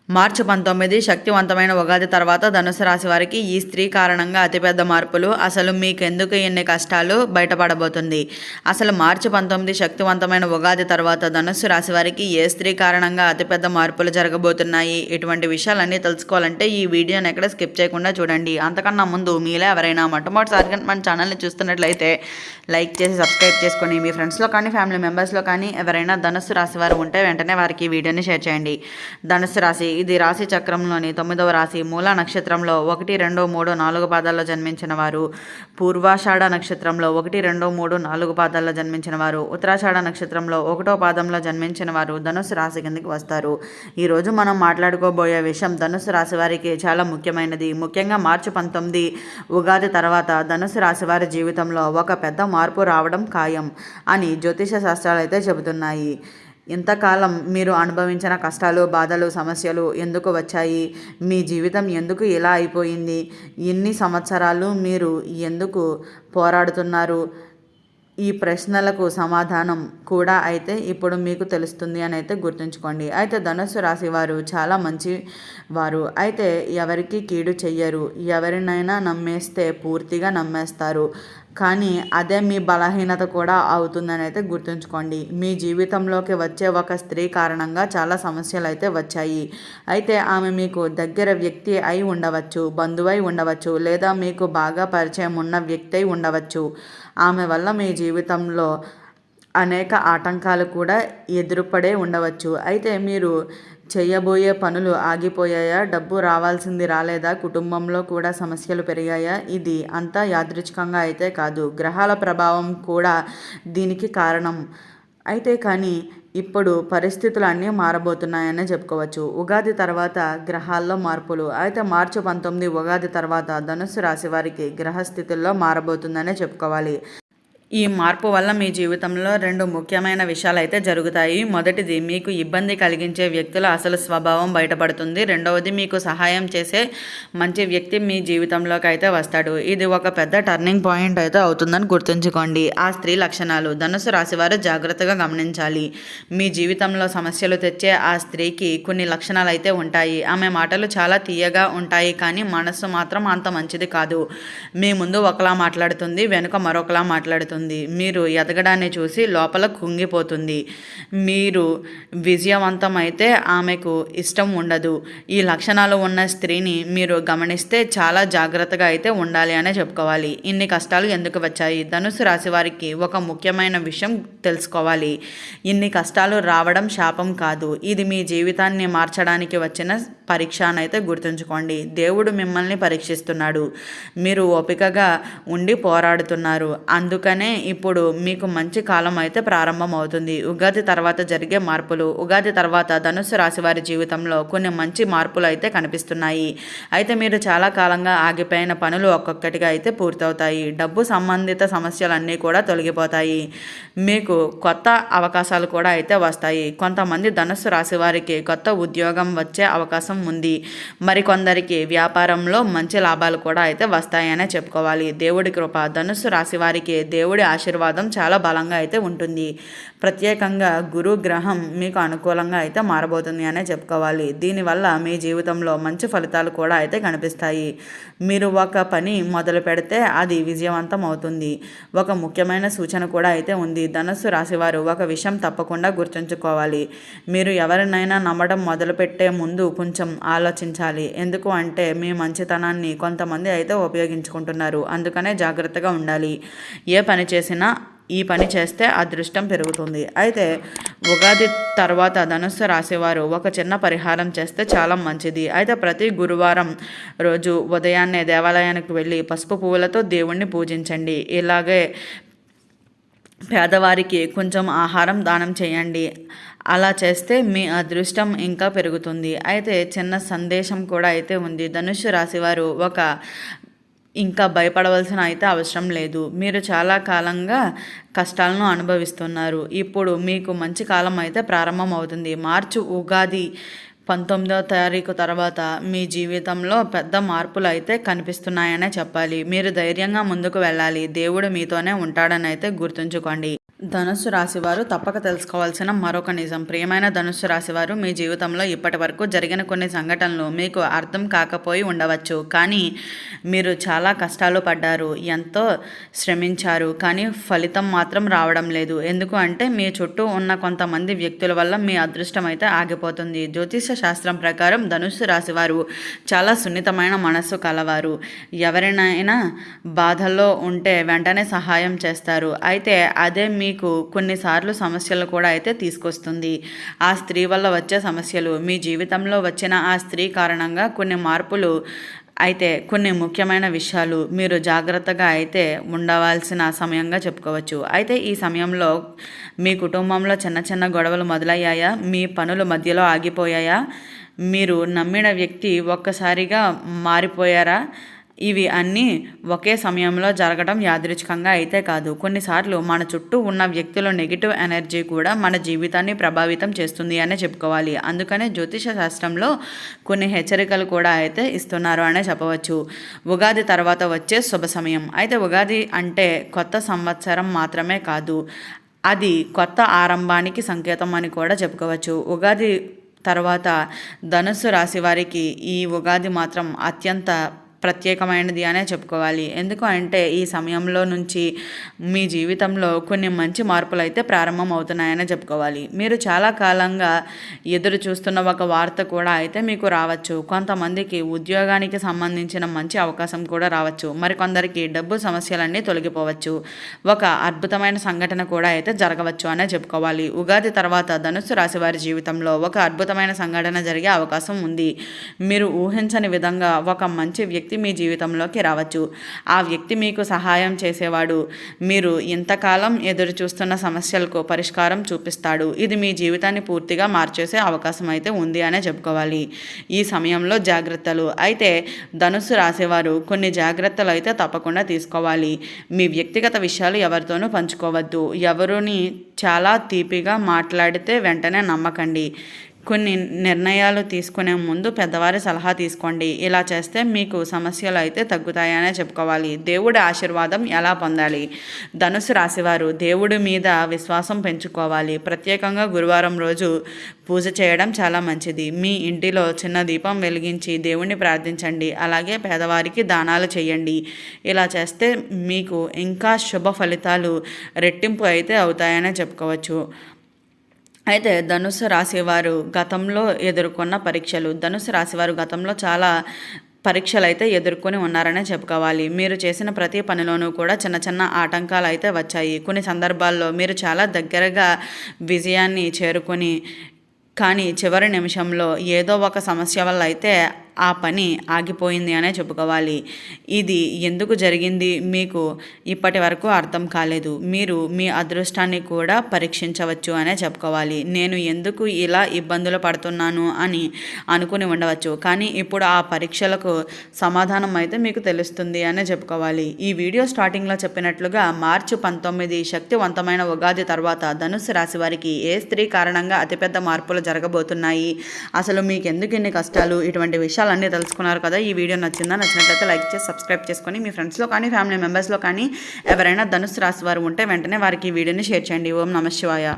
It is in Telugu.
మార్చి 19 శక్తివంతమైన ఉగాది తర్వాత ధనుసు రాశి వారికి ఈ స్త్రీ కారణంగా అతిపెద్ద మార్పులు. అసలు మీకెందుకు ఎన్ని కష్టాలు బయటపడబోతుంది. అసలు మార్చి 19 శక్తివంతమైన ఉగాది తర్వాత ధనుసు రాశి వారికి ఏ స్త్రీ కారణంగా అతిపెద్ద మార్పులు జరగబోతున్నాయి. ఇటువంటి విషయాలన్నీ తెలుసుకోవాలంటే ఈ వీడియోని ఎక్కడ స్కిప్ చేయకుండా చూడండి. అంతకన్నా ముందు మీలో ఎవరైనా మొట్టమొదటిసారిగా మన ఛానల్ని చూస్తున్నట్లయితే లైక్ చేసి సబ్స్క్రైబ్ చేసుకొని మీ ఫ్రెండ్స్లో కానీ ఫ్యామిలీ మెంబర్స్లో కానీ ఎవరైనా ధనుసు రాశి వారు ఉంటే వెంటనే వారికి ఈ వీడియోని షేర్ చేయండి. ధనుసు రాశి ఇది రాశి చక్రంలోని 9వ రాశి. మూల నక్షత్రంలో 1, 2, 3, 4 పాదాల్లో జన్మించిన వారు, పూర్వాషాఢ నక్షత్రంలో 1, 2, 3, 4 పాదాల్లో జన్మించిన వారు, ఉత్తరాషాఢ నక్షత్రంలో 1వ పాదంలో జన్మించిన వారు ధనుసు రాశి కిందకి వస్తారు. ఈరోజు మనం మాట్లాడుకోబోయే విషయం ధనుసు రాశి వారికి చాలా ముఖ్యమైనది. ముఖ్యంగా మార్చి 19 ఉగాది తర్వాత ధనుసు రాశి వారి జీవితంలో ఒక పెద్ద మార్పు రావడం ఖాయం అని జ్యోతిష శాస్త్రాలు అయితే చెబుతున్నాయి. ఇంతకాలం మీరు అనుభవించిన కష్టాలు, బాధలు, సమస్యలు ఎందుకు వచ్చాయి, మీ జీవితం ఎందుకు ఇలా అయిపోయింది, ఎన్ని సంవత్సరాలు మీరు ఎందుకు పోరాడుతున్నారు, ఈ ప్రశ్నలకు సమాధానం కూడా అయితే ఇప్పుడు మీకు తెలుస్తుంది అని అయితే గుర్తుంచుకోండి. అయితే ధనుస్సు రాశి వారు చాలా మంచి వారు. అయితే ఎవరికి కీడు చెయ్యరు. ఎవరినైనా నమ్మేస్తే పూర్తిగా నమ్మేస్తారు. కానీ అదే మీ బలహీనత కూడా అవుతుందని అయితే గుర్తుంచుకోండి. మీ జీవితంలోకి వచ్చే ఒక స్త్రీ కారణంగా చాలా సమస్యలు అయితే వచ్చాయి. అయితే ఆమె మీకు దగ్గర వ్యక్తి అయి ఉండవచ్చు, బంధువై ఉండవచ్చు, లేదా మీకు బాగా పరిచయం ఉన్న వ్యక్తి అయి ఉండవచ్చు. ఆమె వల్ల మీ జీవితంలో అనేక ఆటంకాలు కూడా ఎదురుపడే ఉండవచ్చు. అయితే మీరు చేయబోయే పనులు ఆగిపోయాయా, డబ్బు రావాల్సింది రాలేదా, కుటుంబంలో కూడా సమస్యలు పెరిగాయా, ఇది అంతా యాదృచ్ఛికంగా అయితే కాదు, గ్రహాల ప్రభావం కూడా దీనికి కారణం. అయితే కానీ ఇప్పుడు పరిస్థితులు అన్నీ మారబోతున్నాయనే చెప్పుకోవచ్చు. ఉగాది తర్వాత గ్రహాల్లో మార్పులు. అయితే మార్చి 19 ఉగాది తర్వాత ధనుస్సు రాశి వారికి గ్రహస్థితుల్లో మారబోతుందనే చెప్పుకోవాలి. ఈ మార్పు వల్ల మీ జీవితంలో 2 ముఖ్యమైన విషయాలు అయితే జరుగుతాయి. మొదటిది, మీకు ఇబ్బంది కలిగించే వ్యక్తుల అసలు స్వభావం బయటపడుతుంది. రెండవది, మీకు సహాయం చేసే మంచి వ్యక్తి మీ జీవితంలోకి అయితే వస్తాడు. ఇది ఒక పెద్ద టర్నింగ్ పాయింట్ అయితే అవుతుందని గుర్తుంచుకోండి. ఆ స్త్రీ లక్షణాలు ధనుసు రాశివారు జాగ్రత్తగా గమనించాలి. మీ జీవితంలో సమస్యలు తెచ్చే ఆ స్త్రీకి కొన్ని లక్షణాలు అయితే ఉంటాయి. ఆమె మాటలు చాలా తీయగా ఉంటాయి, కానీ మనస్సు మాత్రం అంత మంచిది కాదు. మీ ముందు ఒకలా మాట్లాడుతుంది, వెనుక మరొకలా మాట్లాడుతుంది. మీరు ఎదగడాన్ని చూసి లోపల కుంగిపోతుంది. మీరు విజయవంతమైతే ఆమెకు ఇష్టం ఉండదు. ఈ లక్షణాలు ఉన్న స్త్రీని మీరు గమనిస్తే చాలా జాగ్రత్తగా అయితే ఉండాలి అనే చెప్పుకోవాలి. ఇన్ని కష్టాలు ఎందుకు వచ్చాయి? ధనుసు రాశి వారికి ఒక ముఖ్యమైన విషయం తెలుసుకోవాలి. ఇన్ని కష్టాలు రావడం శాపం కాదు, ఇది మీ జీవితాన్ని మార్చడానికి వచ్చిన పరీక్ష అనైతే గుర్తుంచుకోండి. దేవుడు మిమ్మల్ని పరీక్షిస్తున్నాడు. మీరు ఓపికగా ఉండి పోరాడుతున్నారు. అందుకనే ఇప్పుడు మీకు మంచి కాలం అయితే ప్రారంభమవుతుంది. ఉగాది తర్వాత జరిగే మార్పులు. ఉగాది తర్వాత ధనుస్సు రాశి వారి జీవితంలో కొన్ని మంచి మార్పులు అయితే కనిపిస్తున్నాయి. అయితే మీరు చాలా కాలంగా ఆగిపోయిన పనులు ఒక్కొక్కటిగా అయితే పూర్తవుతాయి. డబ్బు సంబంధిత సమస్యలన్నీ కూడా తొలగిపోతాయి. మీకు కొత్త అవకాశాలు కూడా అయితే వస్తాయి. కొంతమంది ధనుస్సు రాశి వారికి కొత్త ఉద్యోగం వచ్చే అవకాశం ఉంది. మరికొందరికి వ్యాపారంలో మంచి లాభాలు కూడా అయితే వస్తాయనే చెప్పుకోవాలి. దేవుడి కృప. ధనుస్సు రాశి వారికి దేవుడి ఆశీర్వాదం చాలా బలంగా అయితే ఉంటుంది. ప్రత్యేకంగా గురు గ్రహం మీకు అనుకూలంగా అయితే మారబోతుంది అనే చెప్పుకోవాలి. దీనివల్ల మీ జీవితంలో మంచి ఫలితాలు కూడా అయితే కనిపిస్తాయి. మీరు ఒక పని మొదలు పెడితే అది విజయవంతం అవుతుంది. ఒక ముఖ్యమైన సూచన కూడా అయితే ఉంది. ధనుస్సు రాశివారు ఒక విషయం తప్పకుండా గుర్తుంచుకోవాలి. మీరు ఎవరినైనా నమ్మడం మొదలుపెట్టే ముందు కొంచెం ఆలోచించాలి. ఎందుకు అంటే మీ మంచితనాన్ని కొంతమంది అయితే ఉపయోగించుకుంటున్నారు. అందుకనే జాగ్రత్తగా ఉండాలి. ఏ పని చేసినా ఈ పని చేస్తే అదృష్టం పెరుగుతుంది. అయితే ఉగాది తర్వాత ధనుస్సు రాశివారు ఒక చిన్న పరిహారం చేస్తే చాలా మంచిది. అయితే ప్రతి గురువారం రోజు ఉదయాన్నే దేవాలయానికి వెళ్ళి పసుపు పువ్వులతో దేవుణ్ణి పూజించండి. ఇలాగే పేదవారికి కొంచెం ఆహారం దానం చేయండి. అలా చేస్తే మీ అదృష్టం ఇంకా పెరుగుతుంది. అయితే చిన్న సందేశం కూడా అయితే ఉంది. ధనుస్సు రాశివారు ఇంకా భయపడవలసిన అయితే అవసరం లేదు. మీరు చాలా కాలంగా కష్టాలను అనుభవిస్తున్నారు. ఇప్పుడు మీకు మంచి కాలం అయితే ప్రారంభం అవుతుంది. మార్చి ఉగాది 19వ తారీఖు తర్వాత మీ జీవితంలో పెద్ద మార్పులు అయితే కనిపిస్తున్నాయనే చెప్పాలి. మీరు ధైర్యంగా ముందుకు వెళ్ళాలి. దేవుడు మీతోనే ఉంటాడని అయితే గుర్తుంచుకోండి. ధనుస్సు రాశివారు తప్పక తెలుసుకోవాల్సిన మరొక నిజం. ప్రియమైన ధనుస్సు రాశివారు, మీ జీవితంలో ఇప్పటి వరకు జరిగిన కొన్ని సంఘటనలు మీకు అర్థం కాకపోయి ఉండవచ్చు. కానీ మీరు చాలా కష్టాలు పడ్డారు, ఎంతో శ్రమించారు, కానీ ఫలితం మాత్రం రావడం లేదు. ఎందుకు అంటే మీ చుట్టూ ఉన్న కొంతమంది వ్యక్తుల వల్ల మీ అదృష్టం అయితే ఆగిపోతుంది. జ్యోతిష శాస్త్రం ప్రకారం ధనుస్సు రాశివారు చాలా సున్నితమైన మనస్సు కలవారు. ఎవరినైనా బాధల్లో ఉంటే వెంటనే సహాయం చేస్తారు. అయితే అదే మీకు కొన్నిసార్లు సమస్యలు కూడా అయితే తీసుకొస్తుంది. ఆ స్త్రీ వల్ల వచ్చే సమస్యలు, మీ జీవితంలో వచ్చిన ఆ స్త్రీ కారణంగా కొన్ని మార్పులు, అయితే కొన్ని ముఖ్యమైన విషయాలు మీరు జాగ్రత్తగా అయితే ఉండవలసిన సమయంగా చెప్పుకోవచ్చు. అయితే ఈ సమయంలో మీ కుటుంబంలో చిన్న చిన్న గొడవలు మొదలయ్యాయా? మీ పనులు మధ్యలో ఆగిపోయాయా? మీరు నమ్మిన వ్యక్తి ఒక్కసారిగా మారిపోయారా? ఇవి అన్నీ ఒకే సమయంలో జరగడం యాదృచ్ఛికంగా అయితే కాదు. కొన్నిసార్లు మన చుట్టూ ఉన్న వ్యక్తుల నెగిటివ్ ఎనర్జీ కూడా మన జీవితాన్ని ప్రభావితం చేస్తుంది అనే చెప్పుకోవాలి. అందుకనే జ్యోతిష శాస్త్రంలో కొన్ని హెచ్చరికలు కూడా అయితే ఇస్తున్నారు అనే చెప్పవచ్చు. ఉగాది తర్వాత వచ్చే శుభ సమయం. అయితే ఉగాది అంటే కొత్త సంవత్సరం మాత్రమే కాదు, అది కొత్త ఆరంభానికి సంకేతం అని కూడా చెప్పుకోవచ్చు. ఉగాది తర్వాత ధనుస్సు రాశి వారికి ఈ ఉగాది మాత్రం అత్యంత ప్రత్యేకమైనది అనే చెప్పుకోవాలి. ఎందుకు అంటే ఈ సమయంలో నుంచి మీ జీవితంలో కొన్ని మంచి మార్పులు అయితే ప్రారంభం అవుతున్నాయని చెప్పుకోవాలి. మీరు చాలా కాలంగా ఎదురు చూస్తున్న ఒక వార్త కూడా అయితే మీకు రావచ్చు. కొంతమందికి ఉద్యోగానికి సంబంధించిన మంచి అవకాశం కూడా రావచ్చు. మరికొందరికి డబ్బు సమస్యలన్నీ తొలగిపోవచ్చు. ఒక అద్భుతమైన సంఘటన కూడా అయితే జరగవచ్చు అనే చెప్పుకోవాలి. ఉగాది తర్వాత ధనుస్సు రాశి వారి జీవితంలో ఒక అద్భుతమైన సంఘటన జరిగే అవకాశం ఉంది. మీరు ఊహించని విధంగా ఒక మంచి వ్యక్తి మీ జీవితంలోకి రావచ్చు. ఆ వ్యక్తి మీకు సహాయం చేసేవాడు. మీరు ఇంతకాలం ఎదురు చూస్తున్న సమస్యలకు పరిష్కారం చూపిస్తాడు. ఇది మీ జీవితాన్ని పూర్తిగా మార్చేసే అవకాశం అయితే ఉంది అనే చెప్పుకోవాలి. ఈ సమయంలో జాగ్రత్తలు. అయితే ధనుస్సు రాసేవారు కొన్ని జాగ్రత్తలు అయితే తప్పకుండా తీసుకోవాలి. మీ వ్యక్తిగత విషయాలు ఎవరితోనూ పంచుకోవద్దు. ఎవరిని చాలా తీపిగా మాట్లాడితే వెంటనే నమ్మకండి. కొన్ని నిర్ణయాలు తీసుకునే ముందు పెద్దవారి సలహా తీసుకోండి. ఇలా చేస్తే మీకు సమస్యలు అయితే తగ్గుతాయనే చెప్పుకోవాలి. దేవుడి ఆశీర్వాదం ఎలా పొందాలి? ధనుసు రాశివారు దేవుడి మీద విశ్వాసం పెంచుకోవాలి. ప్రత్యేకంగా గురువారం రోజు పూజ చేయడం చాలా మంచిది. మీ ఇంటిలో చిన్న దీపం వెలిగించి దేవుణ్ణి ప్రార్థించండి. అలాగే పేదవారికి దానాలు చేయండి. ఇలా చేస్తే మీకు ఇంకా శుభ ఫలితాలు రెట్టింపు అయితే అవుతాయనే చెప్పుకోవచ్చు. అయితే ధనుసు రాశివారు గతంలో ఎదుర్కొన్న పరీక్షలు. ధనుసు రాశివారు గతంలో చాలా పరీక్షలు అయితే ఎదుర్కొని ఉన్నారనే చెప్పుకోవాలి. మీరు చేసిన ప్రతి పనిలోనూ కూడా చిన్న చిన్న ఆటంకాలు అయితే వచ్చాయి. కొన్ని సందర్భాల్లో మీరు చాలా దగ్గరగా విజయాన్ని చేరుకొని, కానీ చివరి నిమిషంలో ఏదో ఒక సమస్య వల్ల అయితే ఆ పని ఆగిపోయింది అనే చెప్పుకోవాలి. ఇది ఎందుకు జరిగింది మీకు ఇప్పటి వరకు అర్థం కాలేదు. మీరు మీ అదృష్టాన్ని కూడా పరీక్షించవచ్చు అనే చెప్పుకోవాలి. నేను ఎందుకు ఇలా ఇబ్బందులు పడుతున్నాను అని అనుకుని ఉండవచ్చు, కానీ ఇప్పుడు ఆ పరీక్షలకు సమాధానం అయితే మీకు తెలుస్తుంది అనే చెప్పుకోవాలి. ఈ వీడియో స్టార్టింగ్లో చెప్పినట్లుగా మార్చి 19 శక్తివంతమైన ఉగాది తర్వాత ధనుస్సు రాశి వారికి ఏ స్త్రీ కారణంగా అతిపెద్ద మార్పులు జరగబోతున్నాయి, అసలు మీకు ఎందుకు ఇన్ని కష్టాలు, ఇటువంటి విషయాలు అన్నీ తెలుసుకున్నారు కదా. ఈ వీడియో నచ్చినట్లయితే లైక్ చేసి సబ్స్క్రైబ్ చేసుకొని మీ ఫ్రెండ్స్లో కానీ ఫ్యామిలీ మెంబర్స్లో కానీ ఎవరైనా ధనుస్సు రాశి వారు ఉంటే వెంటనే వారికి ఈ వీడియోని షేర్ చేయండి. ఓం నమః శివాయ.